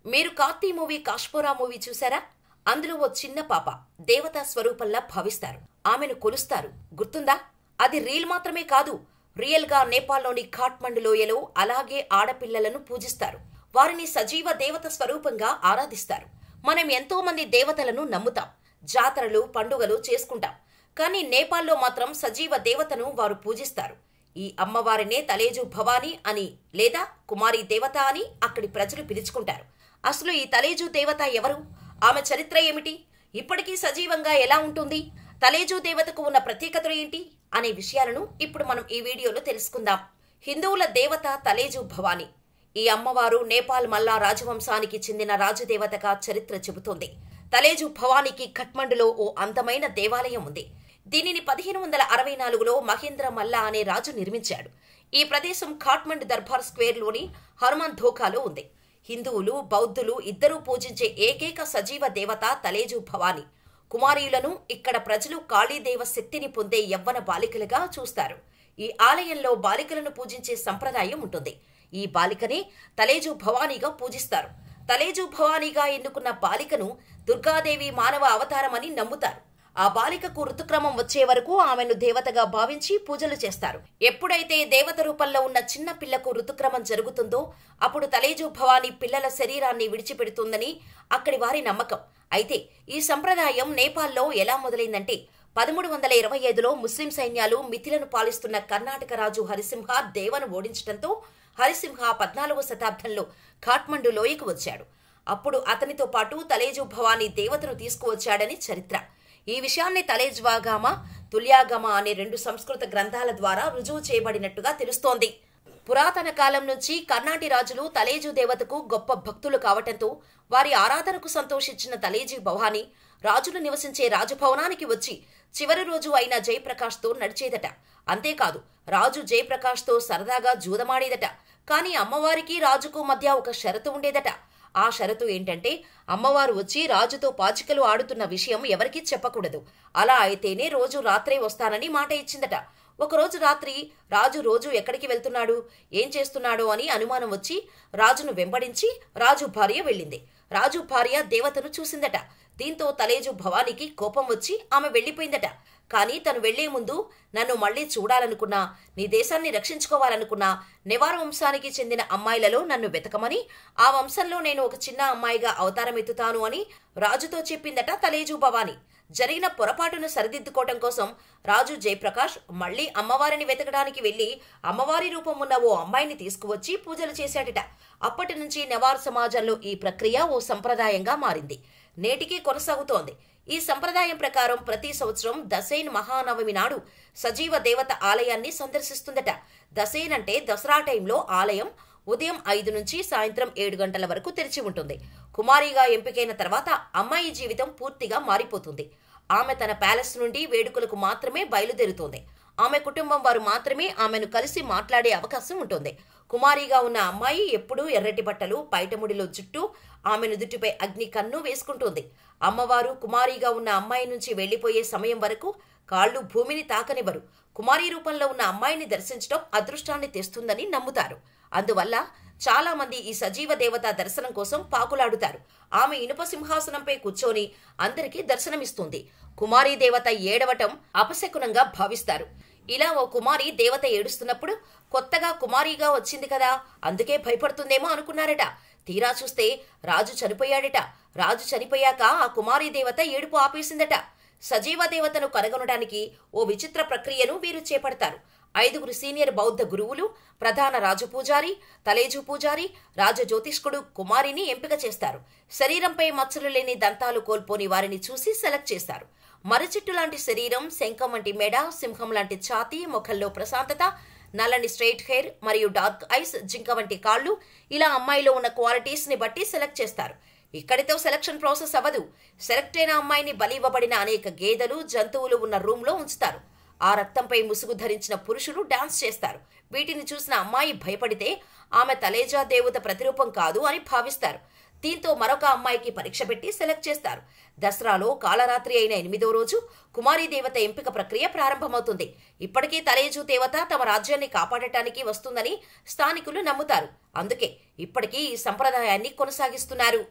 మీరు Karthi movie Kashmora movie చూసారా? అందులో ఓ చిన్న పాప దేవతా స్వరూపంలా భావిస్తారు. ఆమెను కొలుస్తారు. గుర్తుందా? అది రీల్ మాత్రమే కాదు, రియల్ గా నేపాల్లోని ఖాట్మండు లోయలో అలాగే ఆడపిల్లలను పూజిస్తారు. వారిని సజీవ దేవత స్వరూపంగా ఆరాధిస్తారు. మనం ఎంతో మంది దేవతలను నమ్ముతాం, జాతరలు పండుగలు చేసుకుంటాం. కానీ నేపాల్లో మాత్రం సజీవ దేవతను వారు పూజిస్తారు. ఈ అమ్మవారినే తలేజు భవానీ అని లేదా కుమారి దేవత అని అక్కడి ప్రజలు పిలుచుకుంటారు. అసలు ఈ తలేజు దేవత ఎవరు? ఆమె చరిత్ర ఏమిటి? ఇప్పటికీ సజీవంగా ఎలా ఉంటుంది? తలేజు దేవతకు ఉన్న ప్రత్యేకతలు ఏంటి అనే విషయాలను ఇప్పుడు మనం ఈ వీడియోలో తెలుసుకుందాం. హిందువుల దేవత తలేజు భవానీ. ఈ అమ్మవారు నేపాల్ మల్లా రాజవంశానికి చెందిన రాజదేవతగా చరిత్ర చెబుతోంది. తలేజు భవానీకి ఖట్మండులో ఓ అందమైన దేవాలయం ఉంది. దీనిని 1564లో మహేంద్ర మల్లా అనే రాజు నిర్మించాడు. ఈ ప్రదేశం ఖాట్మండు దర్బార్ స్క్వేర్లోని హనుమాన్ ధోకాలో ఉంది. హిందువులు బౌద్ధులు ఇద్దరూ పూజించే ఏకైక సజీవ దేవత తలేజు భవానీ. కుమారీలను ఇక్కడ ప్రజలు కాళీదేవ శక్తిని పొందే యవ్వన బాలికలుగా చూస్తారు. ఈ ఆలయంలో బాలికలను పూజించే సంప్రదాయం ఉంటుంది. ఈ బాలికనే తలేజు భవానీగా పూజిస్తారు. తలేజు భవానీగా ఎన్నుకున్న బాలికను దుర్గాదేవి మానవ అవతారమని నమ్ముతారు. ఆ బాలికకు ఋతుక్రమం వచ్చే వరకు ఆమెను దేవతగా భావించి పూజలు చేస్తారు. ఎప్పుడైతే దేవత రూపంలో ఉన్న చిన్న పిల్లకు ఋతుక్రమం జరుగుతుందో అప్పుడు తలేజు భవానీ పిల్లల శరీరాన్ని విడిచిపెడుతుందని అక్కడి వారి నమ్మకం. అయితే ఈ సంప్రదాయం నేపాల్లో ఎలా మొదలైందంటే 1325లో ముస్లిం సైన్యాలు మిథిలను పాలిస్తున్న కర్ణాటక రాజు హరిసింహ దేవను ఓడించడంతో హరిసింహ 14వ శతాబ్దంలో ఖాట్మండు లోయకు వచ్చాడు. అప్పుడు అతనితో పాటు తలేజు భవానీ దేవతను తీసుకువచ్చాడని చరిత్ర. ఈ విషయాన్ని తలేజ్వాగామ, తుల్యాగమ అనే 2 సంస్కృత గ్రంథాల ద్వారా రుజువు చేయబడినట్టుగా తెలుస్తోంది. పురాతన కాలం నుంచి కర్ణాటి రాజులు తలేజు దేవతకు గొప్ప భక్తులు కావటంతో వారి ఆరాధనకు సంతోషించిన తలేజు భవానీ రాజులు నివసించే రాజభవనానికి వచ్చి చివరి రోజు అయిన జయప్రకాష్తో నడిచేదట. అంతేకాదు, రాజు జయప్రకాష్తో సరదాగా జూదమాడేదట. కానీ అమ్మవారికి రాజుకు మధ్య ఒక షరతు ఉండేదట. ఆ షరతు ఏంటంటే అమ్మవారు వచ్చి రాజుతో పాచికలు ఆడుతున్న విషయం ఎవరికీ చెప్పకూడదు. అలా అయితేనే రోజు రాత్రే వస్తానని మాట ఇచ్చిందట. ఒకరోజు రాత్రి రాజు రోజు ఎక్కడికి వెళ్తున్నాడు, ఏం చేస్తున్నాడో అని అనుమానం వచ్చి రాజును వెంబడించి రాజు భార్య వెళ్ళింది. రాజు భార్య దేవతను చూసిందట. దీంతో తలేజు భవానీకి కోపం వచ్చి ఆమె వెళ్లిపోయిందట. కానీ తను వెళ్లే ముందు నన్ను మళ్లీ చూడాలనుకున్నా, నీ దేశాన్ని రక్షించుకోవాలనుకున్నా నెవార్ వంశానికి చెందిన అమ్మాయిలలో నన్ను వెతకమని, ఆ వంశంలో నేను ఒక చిన్న అమ్మాయిగా అవతారమెత్తుతాను అని రాజుతో చెప్పిందట తలేజు భవానీ. జరిగిన పొరపాటును సరిదిద్దుకోవటం కోసం రాజు జయప్రకాష్ మళ్లీ అమ్మవారిని వెతకడానికి వెళ్లి అమ్మవారి రూపం ఉన్న ఓ అమ్మాయిని తీసుకువచ్చి పూజలు చేశాడట. అప్పటి నుంచి నెవార్ సమాజంలో ఈ ప్రక్రియ ఓ సంప్రదాయంగా మారింది. నేటికీ కొనసాగుతోంది. ఈ సంప్రదాయం ప్రకారం ప్రతి సంవత్సరం దసైన్ మహానవమి నాడు సజీవ దేవత ఆలయాన్ని సందర్శిస్తుందట. దసైన్ అంటే దసరా టైంలో ఆలయం ఉదయం 5 నుంచి సాయంత్రం 7 గంటల వరకు తెరిచి ఉంటుంది. కుమారిగా ఎంపికైన తర్వాత అమ్మాయి జీవితం పూర్తిగా మారిపోతుంది. ఆమె తన ప్యాలెస్ నుండి వేడుకలకు మాత్రమే బయలుదేరుతోంది. ఆమె కుటుంబం వారు మాత్రమే ఆమెను కలిసి మాట్లాడే అవకాశం ఉంటుంది. కుమారిగా ఉన్న అమ్మాయి ఎప్పుడూ ఎర్రటి బట్టలు, పైటముడిలో జుట్టు, ఆమె నుదుటిపై అగ్ని కన్ను వేసుకుంటుంది. అమ్మవారు కుమారిగా ఉన్న అమ్మాయి నుంచి వెళ్లిపోయే సమయం వరకు కాళ్లు భూమిని తాకనివ్వరు. కుమారి రూపంలో ఉన్న అమ్మాయిని దర్శించడం అదృష్టాన్ని తెస్తుందని నమ్ముతారు. అందువల్ల చాలా మంది ఈ సజీవ దేవత దర్శనం కోసం పాకులాడుతారు. ఆమె ఇనుప సింహాసనంపై కూర్చొని అందరికీ దర్శనమిస్తుంది. కుమారీ దేవత ఏడవటం అపశకునంగా భావిస్తారు. ఇలా ఓ కుమారి దేవత ఏడుస్తున్నప్పుడు కొత్తగా కుమారిగా వచ్చింది కదా, అందుకే భయపడుతుందేమో అనుకున్నారట. తీరా చూస్తే రాజు చనిపోయాడట. రాజు చనిపోయాక ఆ కుమారీ దేవత ఏడుపు ఆపేసిందట. సజీవ దేవతను కనుగొనడానికి ఓ విచిత్ర ప్రక్రియను వీరు చేపడతారు. 5 సీనియర్ బౌద్ధ గురువులు, ప్రధాన రాజపూజారి, తలేజు పూజారి, రాజజ్యోతిష్కుడు కుమారిని ఎంపిక చేస్తారు. శరీరంపై మచ్చలు లేని దంతాలు కోల్పోని వారిని చూసి సెలెక్ట్ చేస్తారు. మర్రిచెట్టు లాంటి శరీరం, శంఖం వంటి మెడ, సింహం లాంటి ఛాతీ, ముఖంలో ప్రశాంతత, నల్లని స్ట్రైట్ హెయిర్ మరియు డార్క్ ఐస్, జింక వంటి కాళ్లు, ఇలా అమ్మాయిలో ఉన్న క్వాలిటీస్ ని బట్టి సెలెక్ట్ చేస్తారు. ఇక్కడితో సెలక్షన్ ప్రాసెస్ అవ్వదు. సెలెక్ట్ అయిన అమ్మాయిని బలి ఇవ్వబడిన అనేక గేదెలు, జంతువులు ఉన్న రూమ్ లో ఉంచుతారు. ఆ రక్తంపై ముసుగు ధరించిన పురుషులు డాన్స్ చేస్తారు. వీటిని చూసిన అమ్మాయి భయపడితే ఆమె తలేజా దేవత ప్రతిరూపం కాదు అని భావిస్తారు. దీంతో మరొక అమ్మాయికి పరీక్ష పెట్టి సెలెక్ట్ చేస్తారు. దసరాలో కాలరాత్రి అయిన 8వ రోజు కుమారీ దేవత ఎంపిక ప్రక్రియ ప్రారంభమవుతుంది. ఇప్పటికీ తలేజు దేవత తమ రాజ్యాన్ని కాపాడటానికి వస్తుందని స్థానికులు నమ్ముతారు. అందుకే ఇప్పటికీ ఈ సంప్రదాయాన్ని కొనసాగిస్తున్నారు.